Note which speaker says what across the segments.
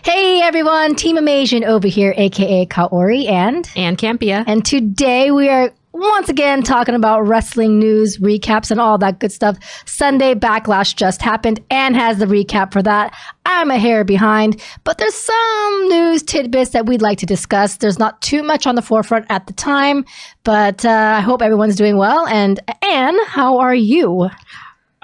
Speaker 1: Hey everyone, Team Amasian over here, aka Kaori and
Speaker 2: Campia.
Speaker 1: And today we are once again talking about wrestling news, recaps, and all that good stuff. Sunday Backlash just happened and has the recap for that. I'm a hair behind, but there's some news tidbits that we'd like to discuss. There's not too much on the forefront at the time, but I hope everyone's doing well. And Anne, how are you?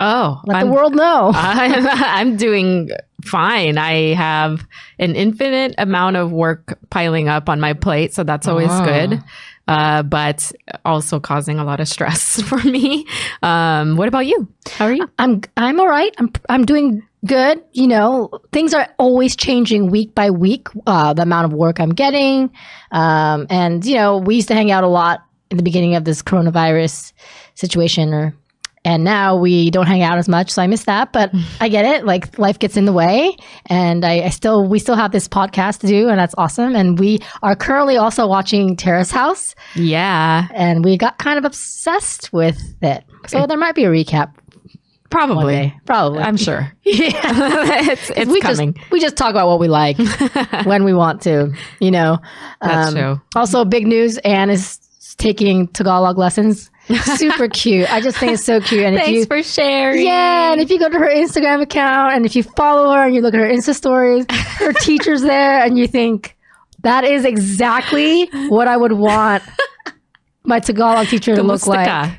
Speaker 2: Oh,
Speaker 1: let the world know.
Speaker 2: I'm doing fine. I have an infinite amount of work piling up on my plate, so that's always good. But also causing a lot of stress for me. What about you? How are you?
Speaker 1: I'm all right. I'm doing good. You know, things are always changing week by week. The amount of work I'm getting, and you know, we used to hang out a lot in the beginning of this coronavirus situation, and now we don't hang out as much, so I miss that. But I get it. Like life gets in the way, and we still have this podcast to do, and that's awesome. And we are currently also watching Terrace House.
Speaker 2: Yeah,
Speaker 1: and we got kind of obsessed with it. So there might be a recap.
Speaker 2: Probably. I'm sure.
Speaker 1: Yeah,
Speaker 2: it's coming.
Speaker 1: We just talk about what we like when we want to. You know.
Speaker 2: That's true.
Speaker 1: Also, big news: Anne is taking Tagalog lessons. Super cute. I just think it's so cute. And
Speaker 2: Thanks for sharing.
Speaker 1: Yeah, and if you go to her Instagram account and if you follow her and you look at her Insta stories, her teacher's there, and you think that is exactly what I would want my Tagalog teacher to look like.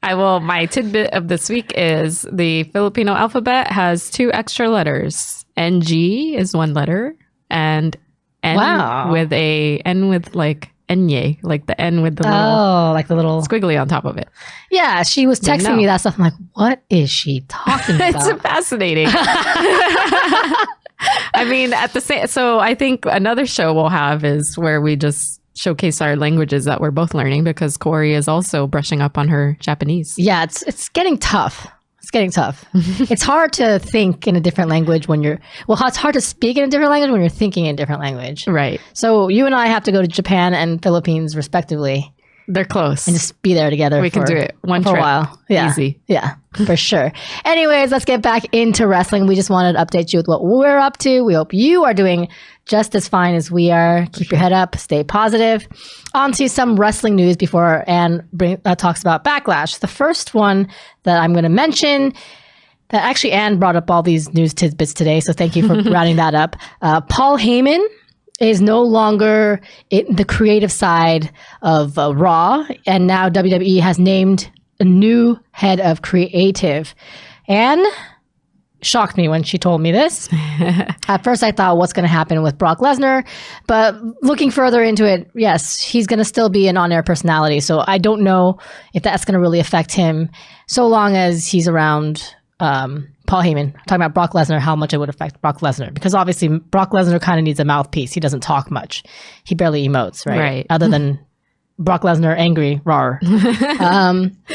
Speaker 2: My tidbit of this week is the Filipino alphabet has 2 extra letters. NG is 1 letter, and N with like Enye, like the N with the little squiggly on top of it.
Speaker 1: Yeah, she was texting me that stuff. I'm like, what is she talking about?
Speaker 2: It's fascinating. I mean, so I think another show we'll have is where we just showcase our languages that we're both learning, because Kaori is also brushing up on her Japanese.
Speaker 1: Yeah, it's getting tough. It's getting tough. It's hard to think in a different language it's hard to speak in a different language when you're thinking in a different language.
Speaker 2: Right.
Speaker 1: So you and I have to go to Japan and Philippines respectively.
Speaker 2: They're close.
Speaker 1: And just be there together.
Speaker 2: We can do it for
Speaker 1: a while. Yeah.
Speaker 2: Easy.
Speaker 1: Yeah, for sure. Anyways, let's get back into wrestling. We just wanted to update you with what we're up to. We hope you are doing just as fine as we are. Keep your head up. Stay positive. On to some wrestling news before Anne talks about Backlash. The first one that I'm going to mention, that actually Anne brought up all these news tidbits today, so thank you for rounding that up. Paul Heyman is no longer in the creative side of Raw, and now WWE has named a new head of creative. Anne shocked me when she told me this. At first I thought, what's going to happen with Brock Lesnar? But looking further into it, yes, he's going to still be an on-air personality. So I don't know if that's going to really affect him so long as he's around Paul Heyman. I'm talking about Brock Lesnar, how much it would affect Brock Lesnar. Because obviously Brock Lesnar kind of needs a mouthpiece. He doesn't talk much. He barely emotes, right?
Speaker 2: Right.
Speaker 1: Other than Brock Lesnar angry, rawr.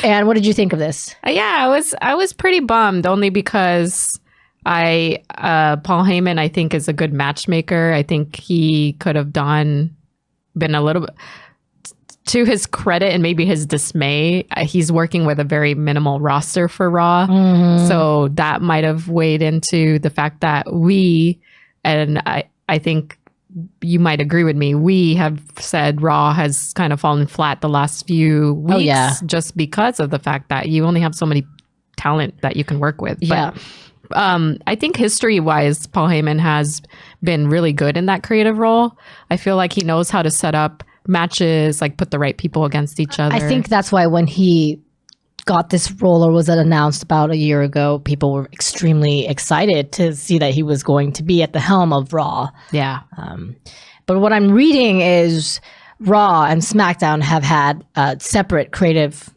Speaker 1: And what did you think of this?
Speaker 2: Yeah, I was pretty bummed, only because Paul Heyman, I think, is a good matchmaker. I think he could have been a little bit, to his credit and maybe his dismay, he's working with a very minimal roster for Raw. Mm-hmm. So that might have weighed into the fact that I think you might agree with me, we have said Raw has kind of fallen flat the last few weeks just because of the fact that you only have so many talent that you can work with.
Speaker 1: Yeah.
Speaker 2: But I think history-wise, Paul Heyman has been really good in that creative role. I feel like he knows how to set up matches, like put the right people against each other.
Speaker 1: I think that's why when he got this role, or was it announced about a year ago, people were extremely excited to see that he was going to be at the helm of Raw.
Speaker 2: Yeah.
Speaker 1: But what I'm reading is Raw and SmackDown have had separate creative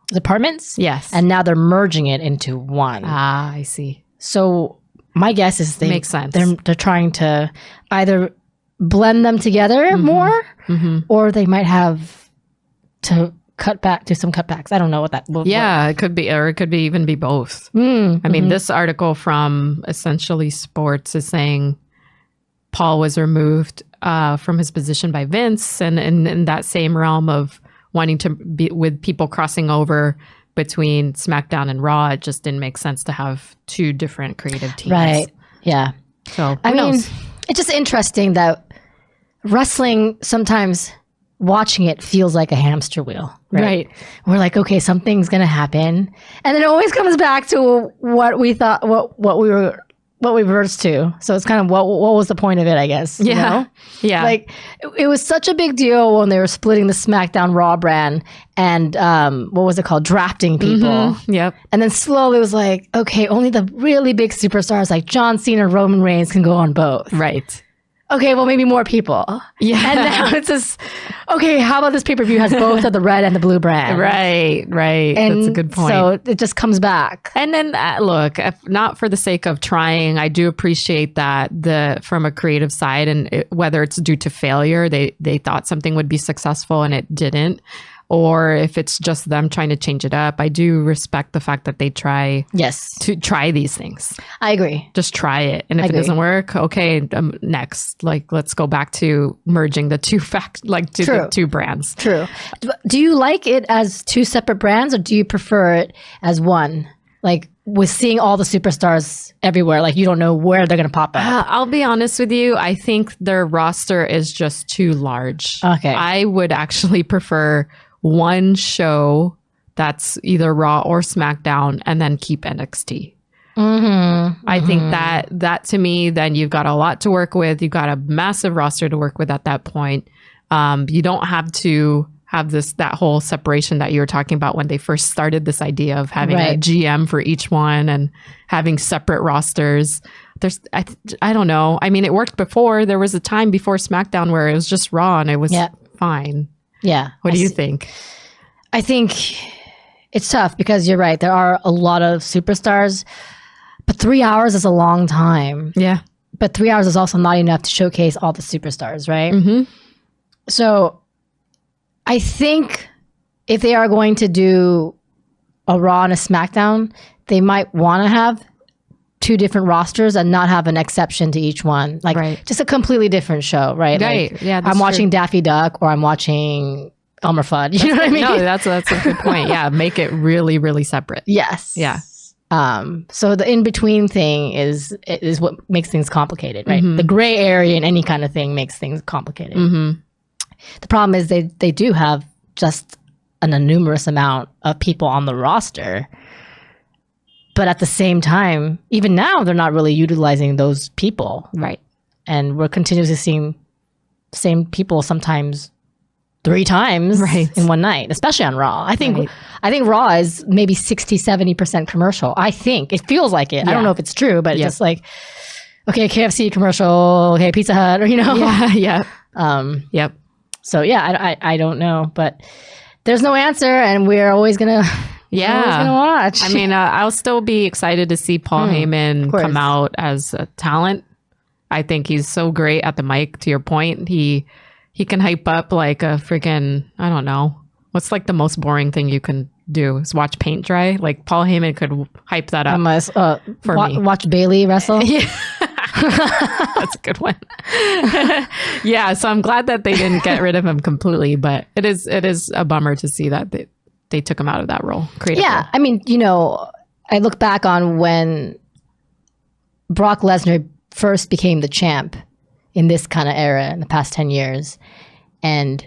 Speaker 1: departments.
Speaker 2: Yes.
Speaker 1: And now they're merging it into one.
Speaker 2: Ah, I see.
Speaker 1: So my guess is
Speaker 2: makes sense.
Speaker 1: They're trying to either blend them together more, or they might have to do some cutbacks. I don't know what that.
Speaker 2: It could be, or it could even be both. I mean, this article from Essentially Sports is saying Paul was removed from his position by Vince, and in that same realm of wanting to be with people crossing over between SmackDown and Raw, it just didn't make sense to have two different creative teams.
Speaker 1: Right. Yeah.
Speaker 2: So
Speaker 1: I
Speaker 2: who
Speaker 1: mean,
Speaker 2: knows?
Speaker 1: it's just interesting that wrestling sometimes watching it feels like a hamster wheel.
Speaker 2: Right.
Speaker 1: We're like, okay, something's gonna happen, and then it always comes back to what we thought, what we versed to. So it's kind of what was the point of it, I guess.
Speaker 2: Yeah.
Speaker 1: You know?
Speaker 2: Yeah.
Speaker 1: Like it was such a big deal when they were splitting the SmackDown Raw brand and what was it called? Drafting people.
Speaker 2: Yep.
Speaker 1: And then slowly it was like, okay, only the really big superstars like John Cena, Roman Reigns can go on both.
Speaker 2: Right.
Speaker 1: Okay, well, maybe more people.
Speaker 2: Yeah.
Speaker 1: And now it's just, okay, how about this pay-per-view has both of the red and the blue brand?
Speaker 2: Right.
Speaker 1: And
Speaker 2: that's a good point.
Speaker 1: So it just comes back.
Speaker 2: And then look, if not for the sake of trying, I do appreciate that from a creative side, and whether it's due to failure, they thought something would be successful and it didn't, or if it's just them trying to change it up. I do respect the fact that they try to try these things.
Speaker 1: I agree.
Speaker 2: Just try it. And if it doesn't work, okay, next, like, let's go back to merging the the two brands.
Speaker 1: True. Do you like it as two separate brands, or do you prefer it as one? Like with seeing all the superstars everywhere, like you don't know where they're going to pop up.
Speaker 2: I'll be honest with you. I think their roster is just too large.
Speaker 1: Okay.
Speaker 2: I would actually prefer one show that's either Raw or SmackDown, and then keep NXT. I think that to me, then you've got a lot to work with. You've got a massive roster to work with at that point. You don't have to have that whole separation that you were talking about when they first started this idea of having a GM for each one and having separate rosters. I don't know. I mean, it worked before. There was a time before SmackDown where it was just Raw and it was fine.
Speaker 1: Yeah.
Speaker 2: What do you think?
Speaker 1: I think it's tough because you're right. There are a lot of superstars, but 3 hours is a long time.
Speaker 2: Yeah.
Speaker 1: But 3 hours is also not enough to showcase all the superstars, right? So I think if they are going to do a Raw and a SmackDown, they might want to have two different rosters and not have an exception to each one. Like just a completely different show, right?
Speaker 2: Right.
Speaker 1: Like,
Speaker 2: yeah.
Speaker 1: I'm watching Daffy Duck or I'm watching Elmer Fudd. You know what I mean?
Speaker 2: No, that's a good point. Yeah. Make it really, really separate.
Speaker 1: Yes.
Speaker 2: Yeah.
Speaker 1: So the in-between thing is what makes things complicated, right? The gray area in any kind of thing makes things complicated. The problem is they do have just an enormous amount of people on the roster. But at the same time, even now, they're not really utilizing those people.
Speaker 2: Right.
Speaker 1: And we're continuously seeing the same people sometimes 3 times in one night, especially on Raw. I think Raw is maybe 60-70% commercial. I think. It feels like it. I don't know if it's true, but it's just like, okay, KFC commercial, okay, Pizza Hut, or, you know?
Speaker 2: Yep.
Speaker 1: So, yeah, I don't know. But there's no answer, and we're always going to... gonna watch.
Speaker 2: I mean, I'll still be excited to see Paul Heyman come out as a talent. I think he's so great at the mic. To your point, he can hype up like a freaking, I don't know, what's like the most boring thing you can do is watch paint dry. Like Paul Heyman could hype that up for me.
Speaker 1: Watch Bailey wrestle.
Speaker 2: That's a good one. Yeah, so I'm glad that they didn't get rid of him completely, but it is a bummer to see that they took him out of that role. Role.
Speaker 1: I mean, you know, I look back on when Brock Lesnar first became the champ in this kind of era in the past 10 years. And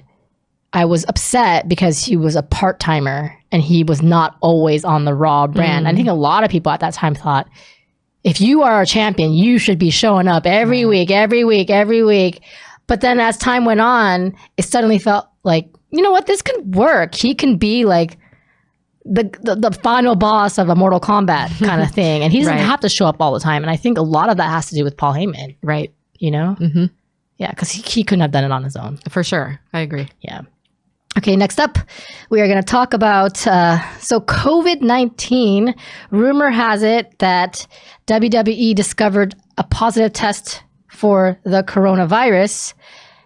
Speaker 1: I was upset because he was a part-timer and he was not always on the Raw brand. I think a lot of people at that time thought, if you are a champion, you should be showing up every week. But then as time went on, it suddenly felt like, you know what, this can work. He can be like the final boss of a Mortal Kombat kind of thing. And he doesn't have to show up all the time. And I think a lot of that has to do with Paul Heyman. Right. You know? Yeah, because he couldn't have done it on his own.
Speaker 2: For sure. I agree.
Speaker 1: Yeah. Okay, next up, we are going to talk about, COVID-19. Rumor has it that WWE discovered a positive test for the coronavirus,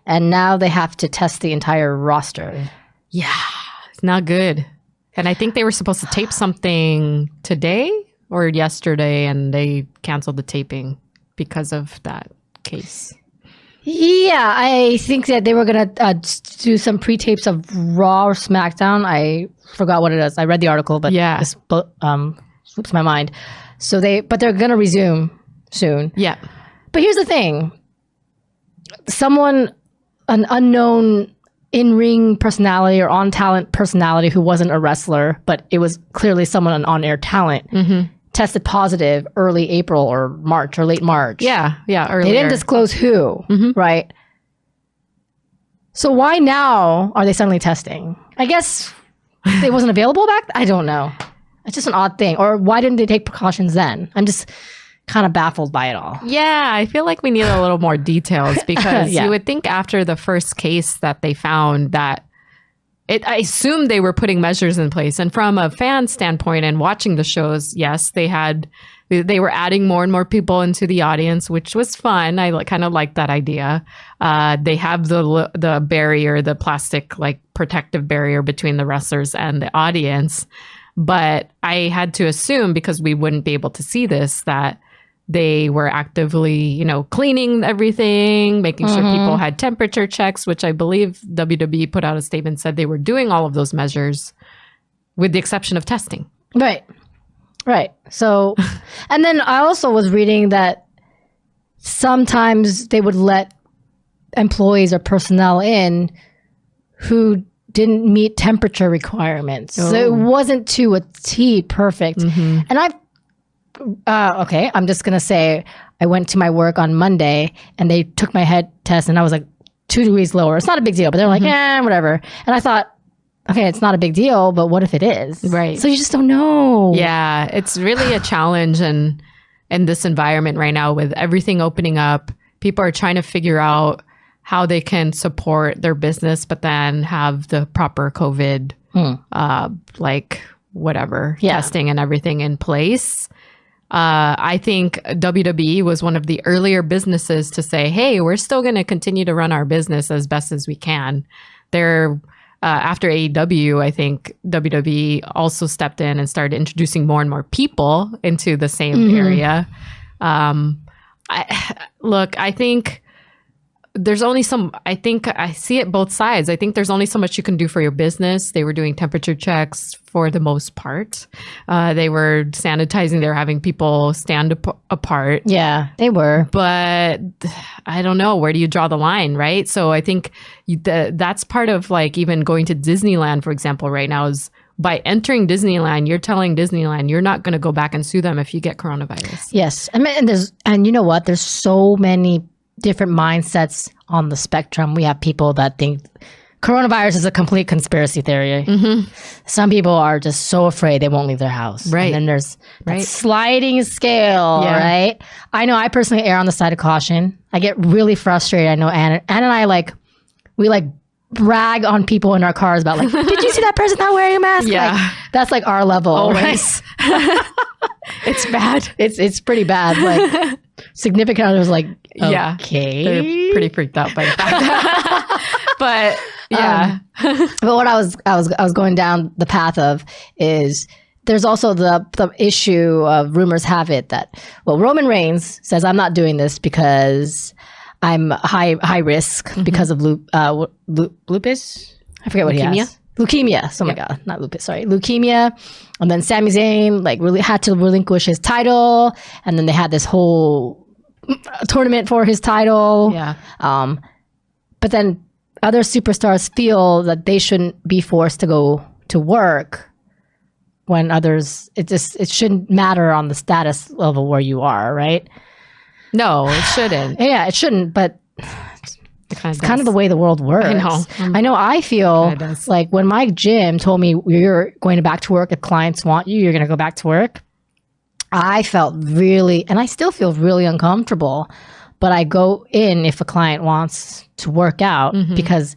Speaker 1: and now they have to test the entire roster.
Speaker 2: Yeah, it's not good. And I think they were supposed to tape something today or yesterday, and they canceled the taping because of that case.
Speaker 1: Yeah, I think that they were going to do some pre-tapes of Raw or SmackDown. I forgot what it is. I read the article, but this slips my mind. But they're going to resume soon.
Speaker 2: Yeah.
Speaker 1: But here's the thing. An unknown in-ring personality or on-talent personality who wasn't a wrestler, but it was clearly someone, an on-air talent, tested positive early April or March or late March.
Speaker 2: Yeah, earlier.
Speaker 1: They didn't disclose who, right? So why now are they suddenly testing? I guess it wasn't available back I don't know. It's just an odd thing. Or why didn't they take precautions then? I'm just kind of baffled by it all.
Speaker 2: Yeah, I feel like we need a little more details because you would think after the first case that they found that I assumed they were putting measures in place. And from a fan standpoint and watching the shows, yes, they were adding more and more people into the audience, which was fun. I kind of liked that idea. They have the barrier, the plastic like protective barrier between the wrestlers and the audience. But I had to assume, because we wouldn't be able to see this, that they were actively, cleaning everything, making sure people had temperature checks, which I believe WWE put out a statement, said they were doing all of those measures with the exception of testing.
Speaker 1: Right. So, and then I also was reading that sometimes they would let employees or personnel in who didn't meet temperature requirements. So it wasn't to a T perfect. And I'm just going to say I went to my work on Monday and they took my head test and I was like 2 degrees lower. It's not a big deal, but they're like, whatever. And I thought, okay, it's not a big deal, but what if it is?
Speaker 2: Right.
Speaker 1: So you just don't know.
Speaker 2: Yeah, it's really a challenge in this environment right now with everything opening up. People are trying to figure out how they can support their business, but then have the proper COVID, testing and everything in place. I think WWE was one of the earlier businesses to say, hey, we're still going to continue to run our business as best as we can. After AEW, I think WWE also stepped in and started introducing more and more people into the same area. I think there's only I think I see it both sides. I think there's only so much you can do for your business. They were doing temperature checks for the most part. They were sanitizing. They were having people stand apart.
Speaker 1: Yeah, they were.
Speaker 2: But I don't know. Where do you draw the line, right? So I think that's part of like even going to Disneyland, for example, right now is by entering Disneyland, you're telling Disneyland you're not going to go back and sue them if you get coronavirus.
Speaker 1: Yes. And you know what? There's so many different mindsets on the spectrum. We have people that think coronavirus is a complete conspiracy theory. Some people are just so afraid they won't leave their house.
Speaker 2: Right.
Speaker 1: And then there's that sliding scale, right? I know I personally err on the side of caution. I get really frustrated. I know Anna and I we brag on people in our cars about did you see that person not wearing a mask?
Speaker 2: Yeah.
Speaker 1: That's our level.
Speaker 2: Always.
Speaker 1: Right?
Speaker 2: It's bad.
Speaker 1: It's pretty bad. Significant others okay.
Speaker 2: They're pretty freaked out by that. But yeah.
Speaker 1: But what I was going down the path of is there's also the issue of rumors have it that Roman Reigns says I'm not doing this because I'm high risk because of lupus. I forget what he has. Leukemia. Oh my God, not lupus. Sorry, leukemia. And then Sami Zayn really had to relinquish his title, and then they had this whole tournament for his title.
Speaker 2: Yeah.
Speaker 1: But then other superstars feel that they shouldn't be forced to go to work when others. It shouldn't matter on the status level where you are, right?
Speaker 2: No, it shouldn't.
Speaker 1: Yeah, it shouldn't. But it's kind of the way the world works. I know. I feel like when my gym told me you're going back to work if clients want you, you're going to go back to work. I felt really, and I still feel really uncomfortable. But I go in if a client wants to work out because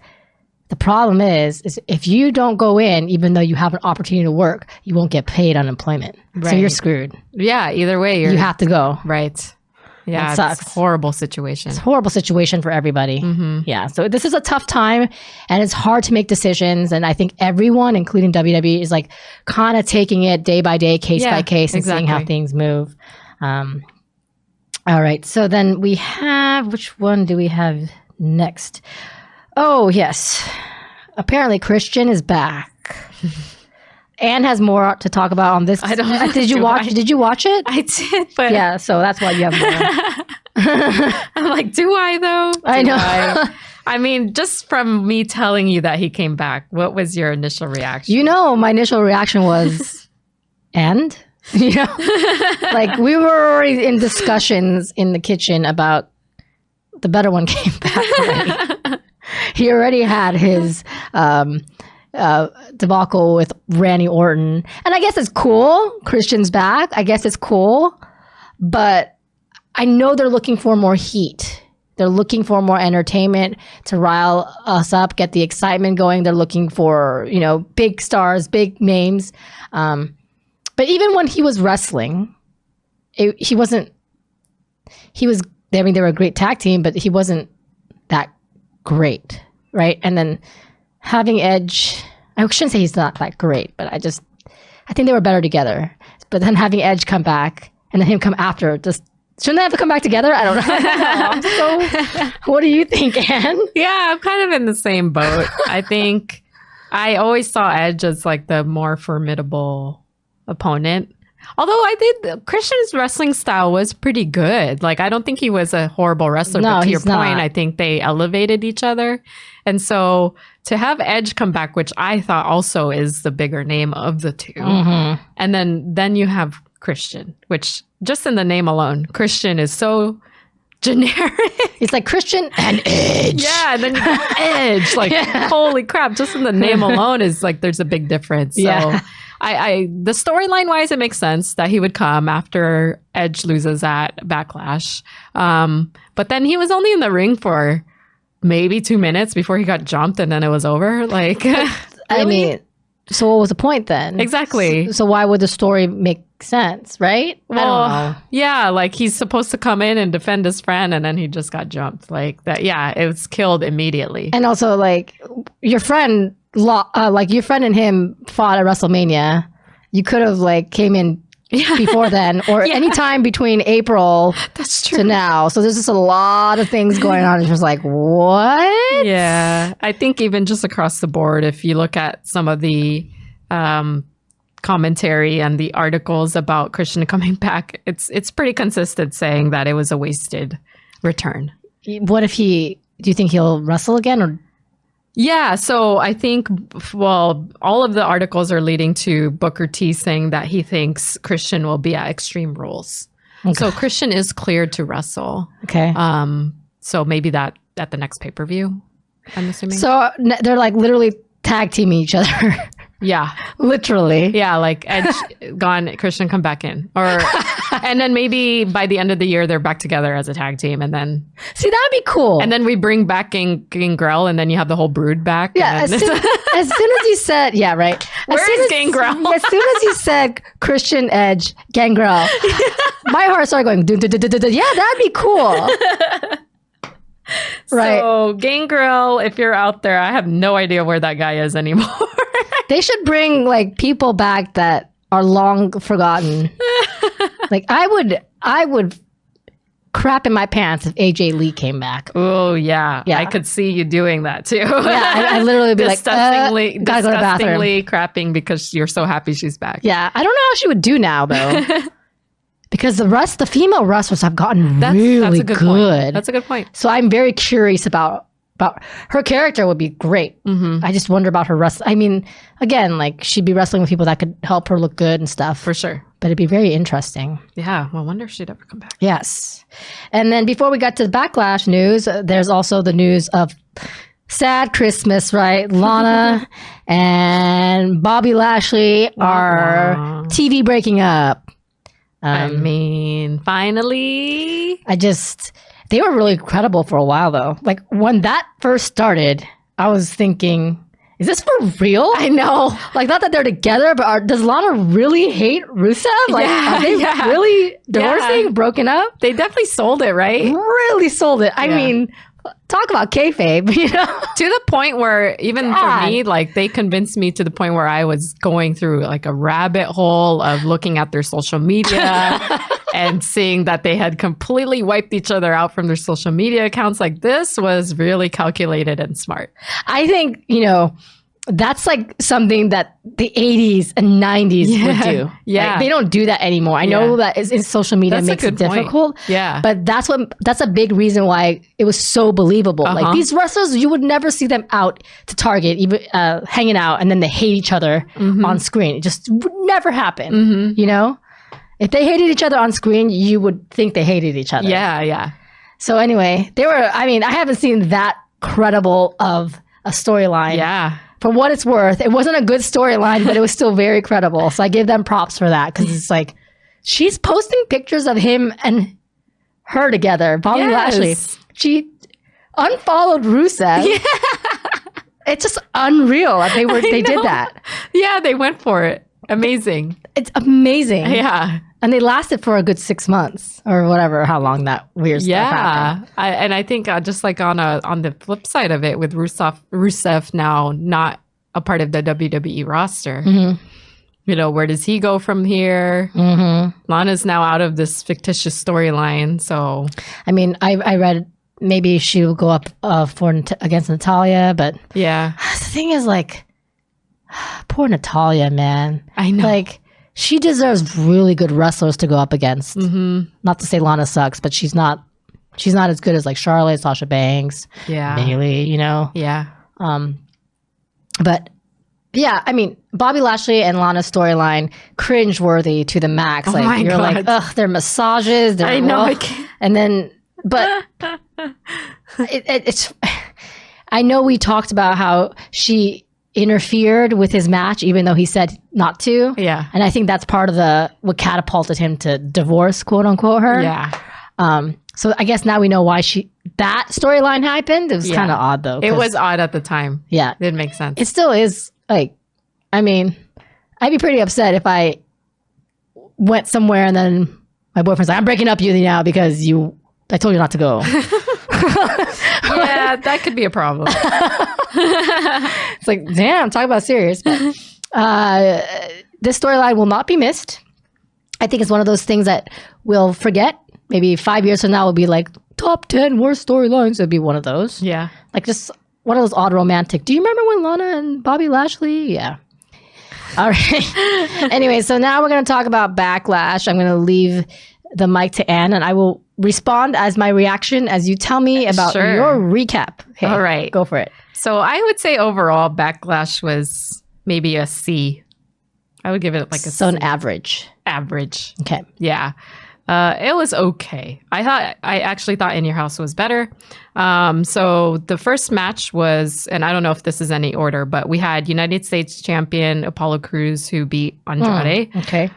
Speaker 1: the problem is if you don't go in, even though you have an opportunity to work, you won't get paid unemployment. Right. So you're screwed.
Speaker 2: Yeah. Either way,
Speaker 1: you have to go.
Speaker 2: Right. Yeah,
Speaker 1: it sucks.
Speaker 2: It's a horrible situation.
Speaker 1: It's a horrible situation for everybody. Yeah. So this is a tough time and it's hard to make decisions. And I think everyone, including WWE, is kind of taking it day by day, case by case and seeing how things move. All right. So then we have, which one do we have next? Oh, yes. Apparently Christian is back. Anne has more to talk about on this.
Speaker 2: I don't know.
Speaker 1: Did you watch it?
Speaker 2: I did, but
Speaker 1: yeah. So that's why you have more.
Speaker 2: I'm like, do I though?
Speaker 1: I know.
Speaker 2: I mean, just from me telling you that he came back, what was your initial reaction?
Speaker 1: You know, my initial reaction was, and? You know, like we were already in discussions in the kitchen about the better one came back already. He already had his debacle with Randy Orton. And I guess it's cool. Christian's back. I guess it's cool. But I know they're looking for more heat. They're looking for more entertainment to rile us up, get the excitement going. They're looking for, you know, big stars, big names. But even when he was wrestling, he wasn't, I mean, they were a great tag team, but he wasn't that great, right? And then having Edge, I shouldn't say he's not that great, but I think they were better together. But then having Edge come back and then him come after, just shouldn't they have to come back together? I don't know. So, what do you think, Anne?
Speaker 2: Yeah, I'm kind of in the same boat. I think I always saw Edge as like the more formidable opponent. Although I think Christian's wrestling style was pretty good. Like, I don't think he was a horrible wrestler.
Speaker 1: No,
Speaker 2: but to your
Speaker 1: he's not.
Speaker 2: point, I think they elevated each other. And so to have Edge come back, which I thought also is the bigger name of the two. Mm-hmm. And then you have Christian, which just in the name alone, Christian is so generic.
Speaker 1: It's like Christian and Edge.
Speaker 2: Yeah, and then you got Edge. Like, holy crap, just in the name alone is like, there's a big difference. So
Speaker 1: Yeah.
Speaker 2: The storyline wise, it makes sense that he would come after Edge loses at Backlash. But then he was only in the ring for maybe 2 minutes before he got jumped and then it was over. Like, really?
Speaker 1: I mean, so what was the point then?
Speaker 2: Exactly.
Speaker 1: So why would the story make sense, right? I don't know.
Speaker 2: Yeah, like he's supposed to come in and defend his friend and then he just got jumped. Like that. Yeah, it was killed immediately.
Speaker 1: And also, like, your friend and him fought at WrestleMania. You could have like came in before then, or any time between April to now. So there's just a lot of things going on. It's just like, what?
Speaker 2: Yeah, I think even just across the board, if you look at some of the commentary and the articles about Christian coming back, it's pretty consistent saying that it was a wasted return.
Speaker 1: What if do you think he'll wrestle again, or?
Speaker 2: Yeah, so I think, well, all of the articles are leading to Booker T saying that he thinks Christian will be at Extreme Rules. Okay. So Christian is cleared to wrestle.
Speaker 1: Okay.
Speaker 2: So maybe that at the next pay-per-view, I'm assuming.
Speaker 1: So they're like literally tag teaming each other.
Speaker 2: Yeah.
Speaker 1: Literally.
Speaker 2: Yeah, like Edge gone, Christian come back in. And then maybe by the end of the year, they're back together as a tag team. And then...
Speaker 1: See, that'd be cool.
Speaker 2: And then we bring back Gangrel and then you have the whole brood back.
Speaker 1: Yeah, as soon as you said... Yeah, right.
Speaker 2: Where's Gangrel?
Speaker 1: As soon as you said Christian, Edge, Gangrel, my heart started going... Yeah, that'd be cool. Right.
Speaker 2: So Gangrel, if you're out there, I have no idea where that guy is anymore.
Speaker 1: They should bring like people back that are long forgotten. Like I would crap in my pants if AJ Lee came back.
Speaker 2: Oh yeah. I could see you doing that too.
Speaker 1: Yeah, I literally be
Speaker 2: disgustingly
Speaker 1: gotta go to the bathroom.
Speaker 2: Crapping because you're so happy she's back.
Speaker 1: Yeah, I don't know how she would do now though. Because the female wrestlers have gotten really good.
Speaker 2: Point. That's a good point.
Speaker 1: So I'm very curious about her character would be great. Mm-hmm. I just wonder about her wrestling. I mean, again, like she'd be wrestling with people that could help her look good and stuff.
Speaker 2: For sure.
Speaker 1: But it'd be very interesting.
Speaker 2: Yeah. Well, I wonder if she'd ever come back.
Speaker 1: Yes. And then before we got to the Backlash news, there's also the news of sad Christmas, right? Lana and Bobby Lashley are TV breaking up.
Speaker 2: I mean, finally.
Speaker 1: They were really credible for a while, though. Like, when that first started, I was thinking, is this for real?
Speaker 2: I know.
Speaker 1: Like, not that they're together, but does Lana really hate Rusev? Like, are they really divorcing, broken up?
Speaker 2: They definitely sold it, right?
Speaker 1: Really sold it. I mean, talk about kayfabe, you know?
Speaker 2: To the point where, even for me, like, they convinced me to the point where I was going through, like, a rabbit hole of looking at their social media and seeing that they had completely wiped each other out from their social media accounts. Like, this was really calculated and smart.
Speaker 1: I think, you know, that's like something that the 80s and 90s would do.
Speaker 2: Yeah.
Speaker 1: Like, they don't do that anymore. I know that in social media makes it difficult.
Speaker 2: Point. Yeah.
Speaker 1: But that's a big reason why it was so believable. Like these wrestlers, you would never see them out to Target, even hanging out, and then they hate each other on screen. It just would never happen. You know? If they hated each other on screen, you would think they hated each other.
Speaker 2: Yeah, yeah.
Speaker 1: So anyway, I haven't seen that credible of a storyline.
Speaker 2: Yeah.
Speaker 1: For what it's worth, it wasn't a good storyline, but it was still very credible. So I give them props for that, because it's like, she's posting pictures of him and her together, Bobby Lashley. She unfollowed Rusev. Yeah. It's just unreal that they did that.
Speaker 2: Yeah, they went for it. Amazing.
Speaker 1: It's amazing.
Speaker 2: Yeah.
Speaker 1: And they lasted for a good 6 months or whatever, how long that weird stuff happened.
Speaker 2: And I think just like on the flip side of it, with Rusev now not a part of the WWE roster, you know, where does he go from here? Lana's now out of this fictitious storyline. So, I
Speaker 1: mean, I read maybe she will go up against Natalya, but
Speaker 2: yeah,
Speaker 1: the thing is, like, poor Natalya, man.
Speaker 2: I know.
Speaker 1: Like, she deserves really good wrestlers to go up against. Not to say Lana sucks, but she's not as good as like Charlotte, Sasha Banks, Bayley, you know?
Speaker 2: Yeah.
Speaker 1: But yeah, I mean, Bobby Lashley and Lana's storyline, cringeworthy to the max. Like, you're like, ugh, their massages. I know. I can't. And then, but it's, I know we talked about how she interfered with his match, even though he said not to.
Speaker 2: Yeah.
Speaker 1: And I think that's part of what catapulted him to divorce, quote unquote, her.
Speaker 2: Yeah.
Speaker 1: So I guess now we know why that storyline happened. It was kind of odd, though.
Speaker 2: It was odd at the time.
Speaker 1: Yeah.
Speaker 2: It didn't make sense.
Speaker 1: It still is. Like, I mean, I'd be pretty upset if I went somewhere and then my boyfriend's like, I'm breaking up with you now because I told you not to go.
Speaker 2: Yeah, that could be a problem.
Speaker 1: It's like, damn, talk about serious. But, this storyline will not be missed. I think it's one of those things that we'll forget. Maybe 5 years from now, we'll be like, top 10 worst storylines. It'll be one of those.
Speaker 2: Yeah.
Speaker 1: Like, just one of those odd romantic. Do you remember when Lana and Bobby Lashley? Yeah. All right. Anyway, so now we're going to talk about Backlash. I'm going to leave the mic to Anne, and I will respond as my reaction as you tell me about your recap. Okay,
Speaker 2: all right.
Speaker 1: Go for it.
Speaker 2: So I would say overall, Backlash was maybe a C. I would give it like a
Speaker 1: C. An average.
Speaker 2: Average.
Speaker 1: Okay.
Speaker 2: Yeah. It was okay. I actually thought In Your House was better. So the first match was, and I don't know if this is any order, but we had United States champion Apollo Crews, who beat Andrade.
Speaker 1: Okay.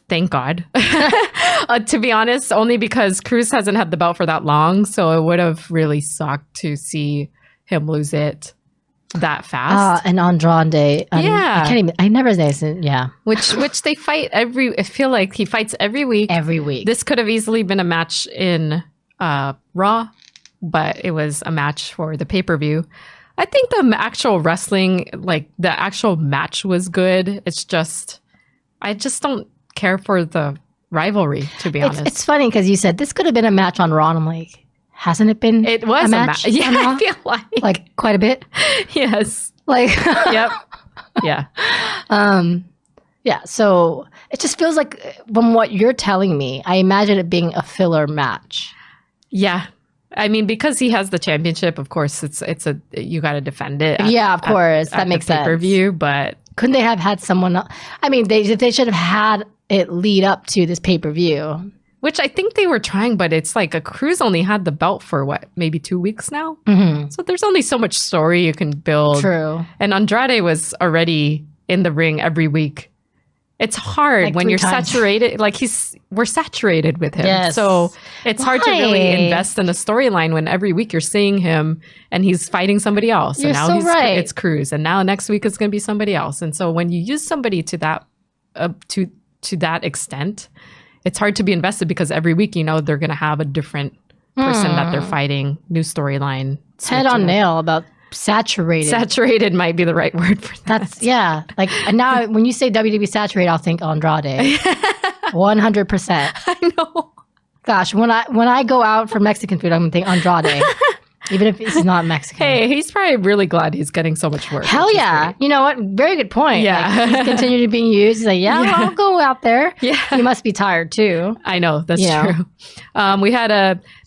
Speaker 2: Thank God. To be honest, only because Cruz hasn't had the belt for that long, so it would have really sucked to see him lose it that fast.
Speaker 1: And Andrade. I never say. Yeah.
Speaker 2: Which they fight I feel like he fights every week.
Speaker 1: Every week.
Speaker 2: This could have easily been a match in Raw, but it was a match for the pay-per-view. I think the actual wrestling, like the actual match was good. It's just, I just don't care for the rivalry, to be honest.
Speaker 1: It's funny because you said this could have been a match on Raw, and I'm like, hasn't it been?
Speaker 2: It was a match. Yeah, I feel
Speaker 1: like quite a bit.
Speaker 2: Yes.
Speaker 1: Like.
Speaker 2: Yep. Yeah.
Speaker 1: Yeah. So it just feels like, from what you're telling me, I imagine it being a filler match.
Speaker 2: Yeah. I mean, because he has the championship, of course, you got to defend it.
Speaker 1: Yeah, of course, that makes sense.
Speaker 2: Pay-per-view, but
Speaker 1: couldn't they have had someone else? I mean, they should have had it lead up to this pay-per-view.
Speaker 2: Which I think they were trying, but it's like a Cruz only had the belt for maybe 2 weeks now?
Speaker 1: Mm-hmm.
Speaker 2: So there's only so much story you can build.
Speaker 1: True.
Speaker 2: And Andrade was already in the ring every week. It's hard like when you're saturated. Like we're saturated with him.
Speaker 1: Yes.
Speaker 2: So it's hard to really invest in a storyline when every week you're seeing him and he's fighting somebody else.
Speaker 1: You're
Speaker 2: and now
Speaker 1: it's
Speaker 2: Cruz. And now next week it's going to be somebody else. And so when you use somebody to that extent, it's hard to be invested because every week, they're going to have a different person that they're fighting, new storyline.
Speaker 1: Head on nail about saturated.
Speaker 2: Saturated might be the right word for that.
Speaker 1: Yeah. Like, and now when you say WWE saturated, I'll think Andrade. 100%.
Speaker 2: I know.
Speaker 1: Gosh, when I go out for Mexican food, I'm going to think Andrade. Even if he's not Mexican.
Speaker 2: Hey, he's probably really glad he's getting so much work.
Speaker 1: Hell yeah. You know what? Very good point.
Speaker 2: Yeah.
Speaker 1: Like, he's continued to being used. He's like, yeah,
Speaker 2: Yeah.
Speaker 1: I'll go out there.
Speaker 2: Yeah.
Speaker 1: You must be tired too.
Speaker 2: I know. That's
Speaker 1: Yeah.
Speaker 2: true. We had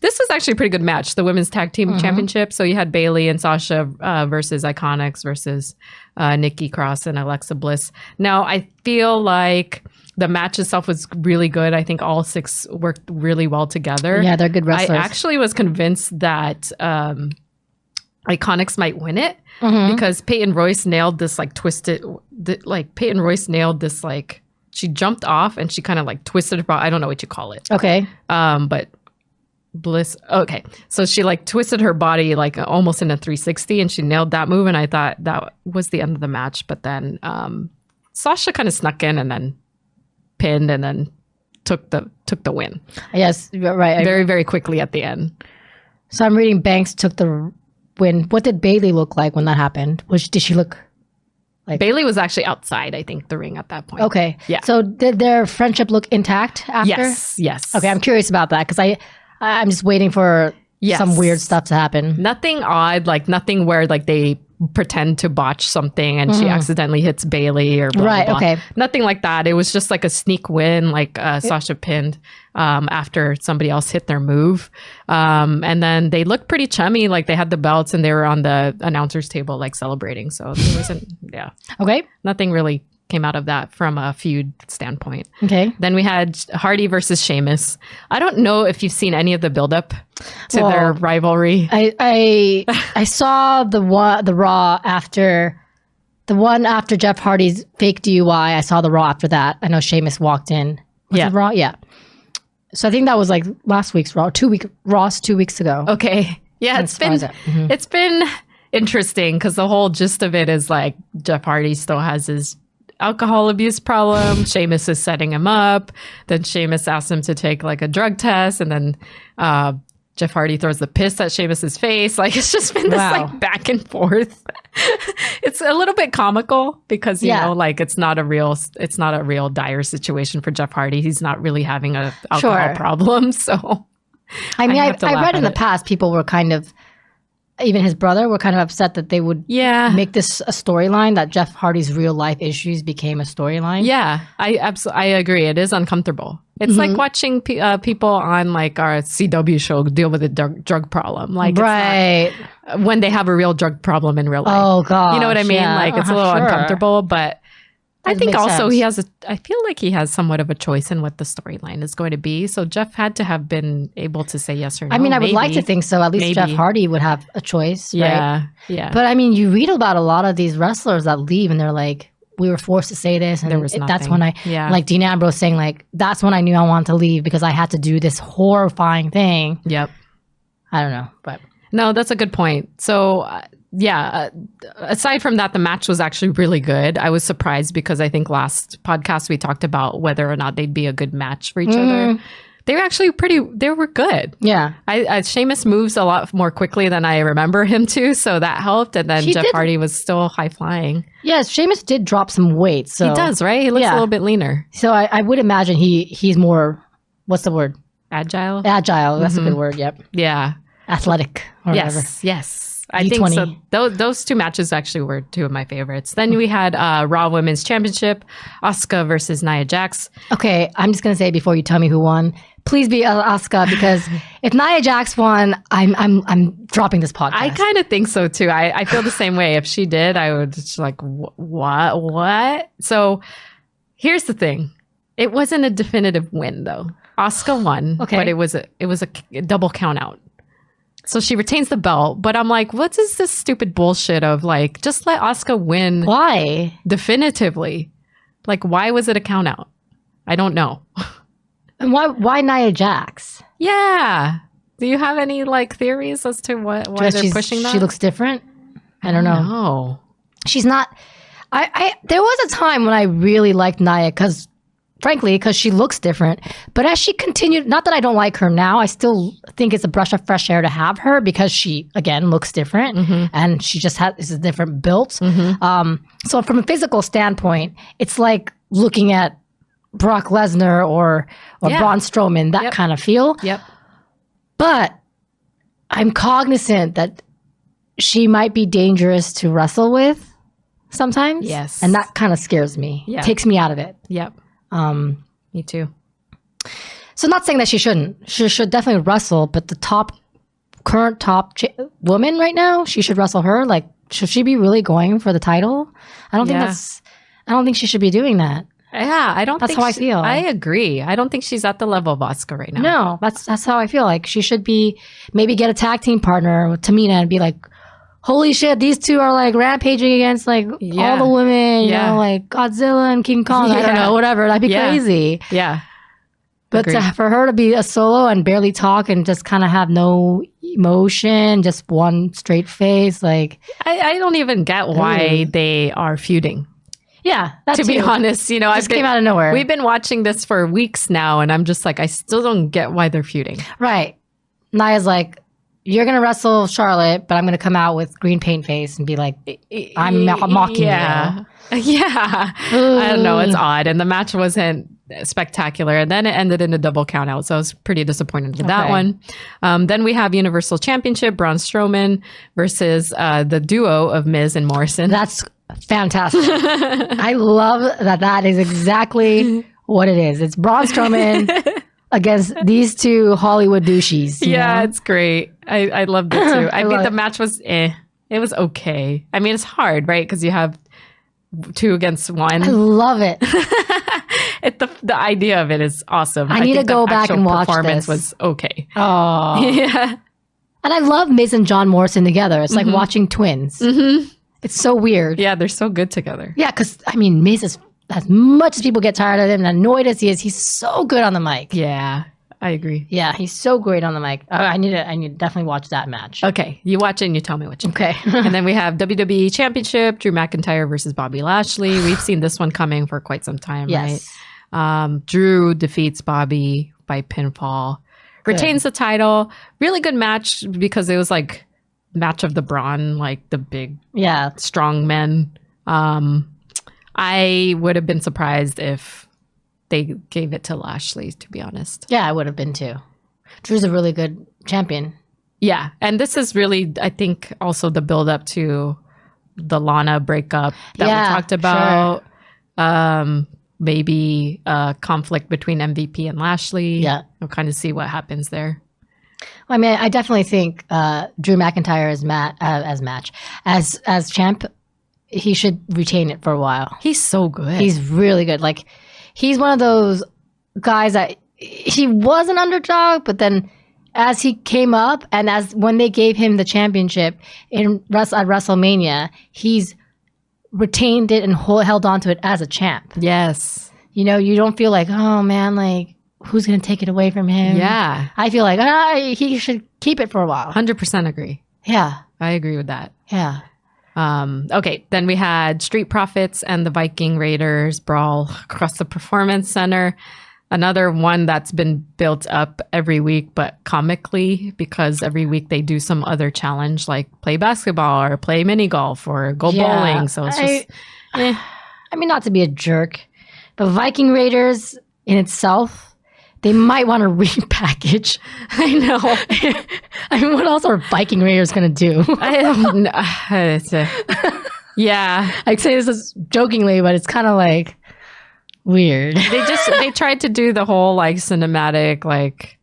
Speaker 2: this was actually a pretty good match, the women's tag team championship. So you had Bailey and Sasha versus Iconics versus Nikki Cross and Alexa Bliss. Now, I feel like the match itself was really good. I think all 6 worked really well together.
Speaker 1: Yeah, they're good wrestlers.
Speaker 2: I actually was convinced that Iconics might win it because Peyton Royce nailed this like twisted, Peyton Royce nailed this like, she jumped off and she kind of like twisted her body. I don't know what you call it.
Speaker 1: Okay.
Speaker 2: But Bliss, okay. So she like twisted her body like almost in a 360 and she nailed that move. And I thought that was the end of the match. But then Sasha kind of snuck in and then pinned and then took the win.
Speaker 1: Yes, right.
Speaker 2: Very, very quickly at the end.
Speaker 1: So I'm reading Banks took the win. What did Bailey look like when that happened? Did she look like
Speaker 2: Bailey was actually outside, I think, the ring at that point.
Speaker 1: Okay.
Speaker 2: Yeah.
Speaker 1: So did their friendship look intact after?
Speaker 2: Yes.
Speaker 1: Okay, I'm curious about that because I'm just waiting for some weird stuff to happen.
Speaker 2: Nothing odd, like nothing where like they pretend to botch something and she accidentally hits Bailey or blah,
Speaker 1: Right,
Speaker 2: blah, blah.
Speaker 1: okay.
Speaker 2: Nothing like that. It was just like a sneak win, like Sasha pinned after somebody else hit their move. And then they looked pretty chummy, like they had the belts and they were on the announcer's table like celebrating. So there wasn't,
Speaker 1: Okay.
Speaker 2: nothing really came out of that from a feud standpoint.
Speaker 1: Okay.
Speaker 2: Then we had Hardy versus Sheamus. I don't know if you've seen any of the buildup to their rivalry.
Speaker 1: I saw the Raw after the one after Jeff Hardy's fake DUI. I saw the Raw after that. I know Sheamus walked in. Was it Raw? Yeah. So I think that was like last week's Raw. 2 weeks ago.
Speaker 2: Okay. Yeah, it's been interesting because the whole gist of it is like Jeff Hardy still has his alcohol abuse problem. Sheamus is setting him up. Then Sheamus asks him to take like a drug test, and then Jeff Hardy throws the piss at Sheamus's face. Like it's just been this like back and forth. It's a little bit comical because you know, like it's not a real dire situation for Jeff Hardy. He's not really having a alcohol problem. So
Speaker 1: I mean, I read in the past people were kind of, even his brother were kind of upset that they would make this a storyline, that Jeff Hardy's real life issues became a storyline.
Speaker 2: Yeah, I agree. It is uncomfortable. It's like watching people on like our CW show deal with a drug problem. Like
Speaker 1: right.
Speaker 2: When they have a real drug problem in real life.
Speaker 1: Oh god.
Speaker 2: You know what I mean? Yeah. Like it's a little uncomfortable, but I think also
Speaker 1: sense.
Speaker 2: I feel like he has somewhat of a choice in what the storyline is going to be. So Jeff had to have been able to say yes or no.
Speaker 1: I mean, I would like to think so. At least Jeff Hardy would have a choice, right?
Speaker 2: Yeah.
Speaker 1: But I mean, you read about a lot of these wrestlers that leave and they're like, we were forced to say this. And that's when like Dean Ambrose saying like, that's when I knew I wanted to leave because I had to do this horrifying thing.
Speaker 2: Yep.
Speaker 1: I don't know, but.
Speaker 2: No, that's a good point. So aside from that, the match was actually really good. I was surprised because I think last podcast we talked about whether or not they'd be a good match for each other. They were actually they were good. Yeah. Sheamus moves a lot more quickly than I remember him to, so that helped. And then Jeff Hardy was still high flying.
Speaker 1: Yes, Sheamus did drop some weight. So
Speaker 2: he does, right? He looks a little bit leaner.
Speaker 1: So I would imagine he's more, what's the word?
Speaker 2: Agile?
Speaker 1: Agile, that's a good word, yep.
Speaker 2: Yeah.
Speaker 1: Athletic or whatever.
Speaker 2: Yes. I think so. Those two matches actually were two of my favorites. Then we had Raw Women's Championship, Asuka versus Nia Jax.
Speaker 1: Okay, I'm just gonna say before you tell me who won, please be Asuka because if Nia Jax won, I'm dropping this podcast.
Speaker 2: I kind of think so too. I feel the same way. If she did, I would just like what? So here's the thing: it wasn't a definitive win though. Asuka won, but it was a double count out. So she retains the belt, but I'm like, what is this stupid bullshit of like, just let Asuka win?
Speaker 1: Why?
Speaker 2: Definitively. Like, why was it a count out? I don't know.
Speaker 1: And why Nia Jax?
Speaker 2: Yeah. Do you have any like theories as to why they're pushing that?
Speaker 1: She looks different. I don't know.
Speaker 2: No.
Speaker 1: She's not. There was a time when I really liked Nia because she looks different. But as she continued, not that I don't like her now, I still think it's a breath of fresh air to have her because she, again, looks different and she just is a different built. So from a physical standpoint, it's like looking at Brock Lesnar or Braun Strowman, that kind of feel.
Speaker 2: Yep.
Speaker 1: But I'm cognizant that she might be dangerous to wrestle with sometimes.
Speaker 2: Yes.
Speaker 1: And that kind of scares me.
Speaker 2: Yeah.
Speaker 1: Takes me out of it.
Speaker 2: Yep. Me too.
Speaker 1: So I'm not saying that she shouldn't. She should definitely wrestle, but the current top woman right now, she should wrestle her. Like, should she be really going for the title? I don't think she should be doing that.
Speaker 2: Yeah, I don't
Speaker 1: That's
Speaker 2: think
Speaker 1: how I feel.
Speaker 2: I agree. I don't think she's at the level of Asuka right now.
Speaker 1: No, that's how I feel. Like, she should be, maybe get a tag team partner with Tamina and be like, holy shit, these two are like rampaging against like all the women, you know, like Godzilla and King Kong. I don't know, whatever. That'd be crazy.
Speaker 2: Yeah.
Speaker 1: But for her to be a solo and barely talk and just kind of have no emotion, just one straight face, like
Speaker 2: I don't even get why they are feuding.
Speaker 1: Yeah,
Speaker 2: to be honest, you know,
Speaker 1: just came out of nowhere.
Speaker 2: We've been watching this for weeks now, and I'm just like, I still don't get why they're feuding.
Speaker 1: Right. Naya's like, you're gonna wrestle Charlotte, but I'm gonna come out with green paint face and be like, I'm mocking you.
Speaker 2: Yeah. I don't know. It's odd, and the match wasn't spectacular, and then it ended in a double count out, so I was pretty disappointed with that one. Then we have Universal Championship, Braun Strowman versus the duo of Miz and Morrison.
Speaker 1: That's fantastic. I love that is exactly what it is. It's Braun Strowman against these two Hollywood douchies.
Speaker 2: Yeah, it's great. I loved it too. I mean, the match was it was okay. I mean, it's hard, right? Because you have 2 against 1.
Speaker 1: I love it.
Speaker 2: The idea of it is awesome.
Speaker 1: I need to go back and watch
Speaker 2: performance
Speaker 1: this.
Speaker 2: Was okay.
Speaker 1: Oh.
Speaker 2: Yeah.
Speaker 1: And I love Miz and John Morrison together. It's like watching twins. It's so weird.
Speaker 2: Yeah, they're so good together.
Speaker 1: Yeah, because, I mean, Miz is, as much as people get tired of him and annoyed as he is, he's so good on the mic.
Speaker 2: Yeah, I agree.
Speaker 1: Yeah, he's so great on the mic. I need to definitely watch that match.
Speaker 2: Okay, you watch it and you tell me what you think.
Speaker 1: Okay.
Speaker 2: And then we have WWE Championship, Drew McIntyre versus Bobby Lashley. We've seen this one coming for quite some time, right? Drew defeats Bobby by pinfall. Retains the title. Really good match because it was like match of the brawn, like the big strong men. I would have been surprised if they gave it to Lashley, to be honest.
Speaker 1: Yeah, I would have been too. Drew's a really good champion.
Speaker 2: Yeah, and this is really, I think, also the build up to the Lana breakup that we talked about. Sure. Maybe a conflict between MVP and Lashley.
Speaker 1: Yeah.
Speaker 2: We'll kind of see what happens there.
Speaker 1: Well, I mean, I definitely think Drew McIntyre as champ, he should retain it for a while.
Speaker 2: He's so good.
Speaker 1: He's really good. Like, he's one of those guys that he was an underdog, but then as he came up and as when they gave him the championship at WrestleMania, he's retained it and held on to it as a champ.
Speaker 2: Yes.
Speaker 1: You know, you don't feel like, oh man, like, who's going to take it away from him?
Speaker 2: Yeah.
Speaker 1: I feel like he should keep it for a while.
Speaker 2: 100% agree.
Speaker 1: Yeah.
Speaker 2: I agree with that.
Speaker 1: Yeah.
Speaker 2: Okay. Then we had Street Profits and the Viking Raiders brawl across the Performance Center. Another one that's been built up every week, but comically, because every week they do some other challenge, like play basketball or play mini golf or go bowling. So it's just,
Speaker 1: I mean, not to be a jerk, but Viking Raiders in itself, they might want to repackage.
Speaker 2: I know.
Speaker 1: I mean, what else are Viking Raiders going to do?
Speaker 2: I don't know. Yeah.
Speaker 1: I say this jokingly, but it's kind of like weird.
Speaker 2: They tried to do the whole like cinematic, like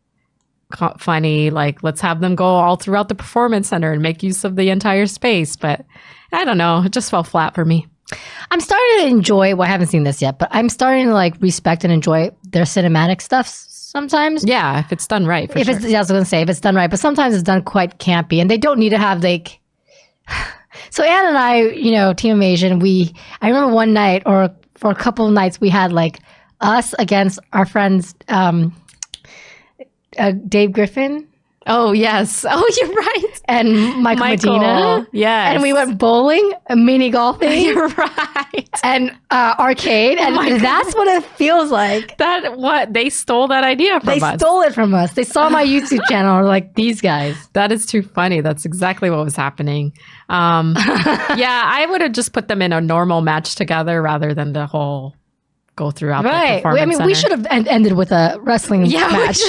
Speaker 2: funny, like let's have them go all throughout the Performance Center and make use of the entire space. But I don't know. It just fell flat for me.
Speaker 1: I'm starting to enjoy, well, I haven't seen this yet, but I'm starting to like respect and enjoy their cinematic stuff sometimes.
Speaker 2: Yeah, if it's done right.
Speaker 1: I was going to say, if it's done right, but sometimes it's done quite campy and they don't need to have like, so Anne and I, you know, Team Amasian, I remember one night or for a couple of nights we had like us against our friends, Dave Griffin.
Speaker 2: Oh, yes. Oh, you're right.
Speaker 1: And Michael Medina.
Speaker 2: Yes.
Speaker 1: And we went bowling, mini golfing.
Speaker 2: You're right.
Speaker 1: And arcade. And that's what it feels like.
Speaker 2: They stole that idea from us.
Speaker 1: They stole it from us. They saw my YouTube channel like, these guys.
Speaker 2: That is too funny. That's exactly what was happening. Yeah, I would have just put them in a normal match together rather than the whole go throughout the
Speaker 1: Right.
Speaker 2: performance
Speaker 1: I mean,
Speaker 2: center.
Speaker 1: we should have ended with a wrestling match.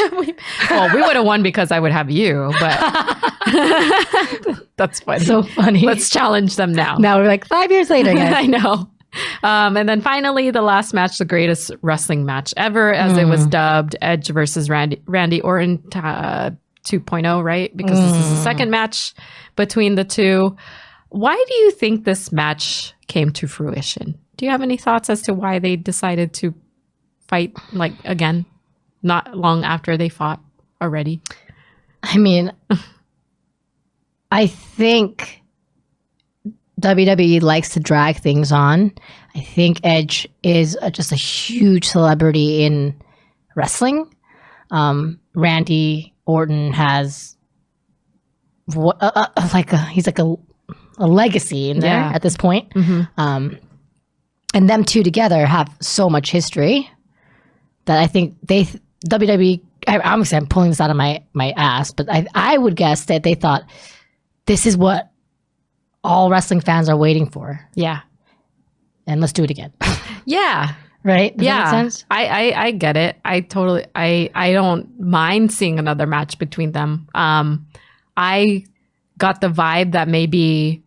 Speaker 2: Well, we would have won because I would have you, but that's funny.
Speaker 1: So funny.
Speaker 2: Let's challenge them now.
Speaker 1: Now we're like 5 years later, guys.
Speaker 2: I know. And then finally, the last match, the greatest wrestling match ever, as it was dubbed, Edge versus Randy Orton 2.0, right? Because this is the second match between the two. Why do you think this match came to fruition? Do you have any thoughts as to why they decided to fight like again, not long after they fought already?
Speaker 1: I mean, I think WWE likes to drag things on. I think Edge is just a huge celebrity in wrestling. Randy Orton has he's like a legacy in there at this point. And them two together have so much history that I think WWE, I'm pulling this out of my ass, but I would guess that they thought this is what all wrestling fans are waiting for.
Speaker 2: Yeah.
Speaker 1: And let's do it again.
Speaker 2: Yeah.
Speaker 1: Right? Does that make sense?
Speaker 2: I get it. I don't mind seeing another match between them. I got the vibe that maybe,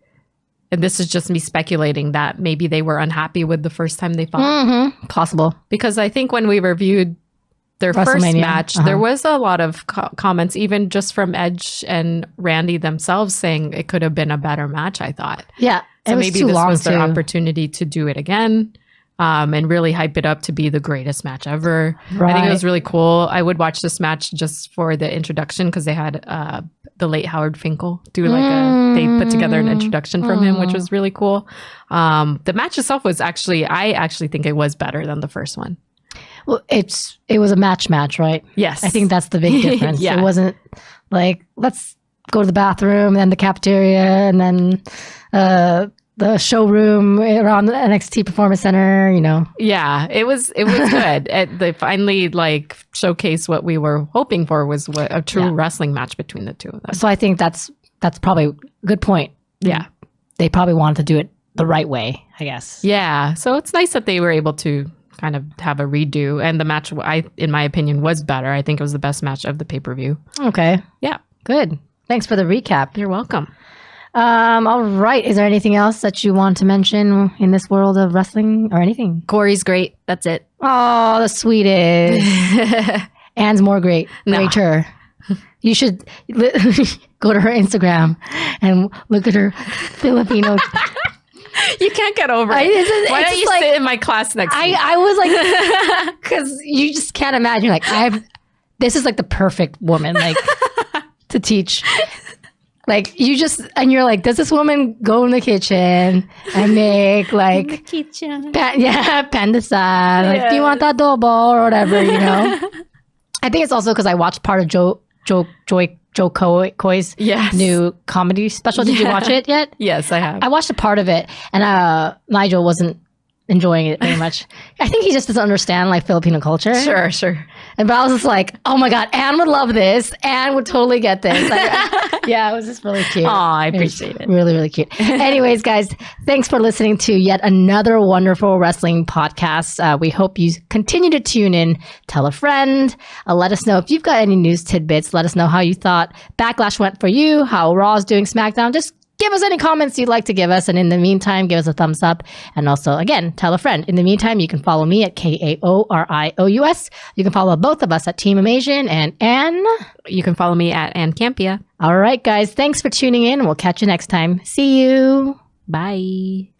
Speaker 2: and this is just me speculating, that maybe they were unhappy with the first time they fought.
Speaker 1: Possible.
Speaker 2: Because I think when we reviewed their first match, there was a lot of comments, even just from Edge and Randy themselves, saying it could have been a better match, I thought.
Speaker 1: Yeah.
Speaker 2: So maybe this was their opportunity to do it again. And really hype it up to be the greatest match ever. Right. I think it was really cool. I would watch this match just for the introduction because they had the late Howard Finkel do they put together an introduction from him, which was really cool. The match itself was I actually think it was better than the first one.
Speaker 1: Well, it was a match, right?
Speaker 2: Yes.
Speaker 1: I think that's the big difference.
Speaker 2: Yeah.
Speaker 1: It wasn't like, let's go to the bathroom, then the cafeteria, and then the showroom around the NXT Performance Center,
Speaker 2: Yeah, it was good. They finally showcased what we were hoping for, was a true wrestling match between the two of them.
Speaker 1: So I think that's probably a good point.
Speaker 2: Yeah.
Speaker 1: They probably wanted to do it the right way, I guess.
Speaker 2: Yeah. So it's nice that they were able to kind of have a redo, and the match, in my opinion, was better. I think it was the best match of the pay-per-view.
Speaker 1: Okay.
Speaker 2: Yeah.
Speaker 1: Good. Thanks for the recap.
Speaker 2: You're welcome.
Speaker 1: All right. Is there anything else that you want to mention in this world of wrestling or anything?
Speaker 2: Kaori's great. That's it.
Speaker 1: Oh, the sweetest. Anne's more great. Greater. You should go to her Instagram and look at her Filipino.
Speaker 2: You can't get over it. Why don't you sit in my class next week?
Speaker 1: I was like, because you just can't imagine. This is like the perfect woman, to teach. You're like, does this woman go in the kitchen and make
Speaker 2: kitchen.
Speaker 1: pandesal? Do you want adobo or whatever? I think it's also because I watched part of Joe Coy's new comedy special. Did you watch it yet?
Speaker 2: Yes, I have.
Speaker 1: I watched a part of it, and Nigel wasn't enjoying it very much. I think he just doesn't understand Filipino culture.
Speaker 2: Sure.
Speaker 1: But I was just like, oh my God, Anne would love this. Anne would totally get this. It was just really cute.
Speaker 2: Oh, I appreciate it.
Speaker 1: Really, really cute. Anyways, guys, thanks for listening to yet another wonderful wrestling podcast. We hope you continue to tune in. Tell a friend. Let us know if you've got any news tidbits. Let us know how you thought Backlash went for you, how Raw's doing SmackDown. Just give us any comments you'd like to give us. And in the meantime, give us a thumbs up. And also, again, tell a friend. In the meantime, you can follow me at KAORIOUS. You can follow both of us at Team Amasian, and Anne.
Speaker 2: You can follow me at Ann Campia.
Speaker 1: All right, guys. Thanks for tuning in. We'll catch you next time. See you.
Speaker 2: Bye.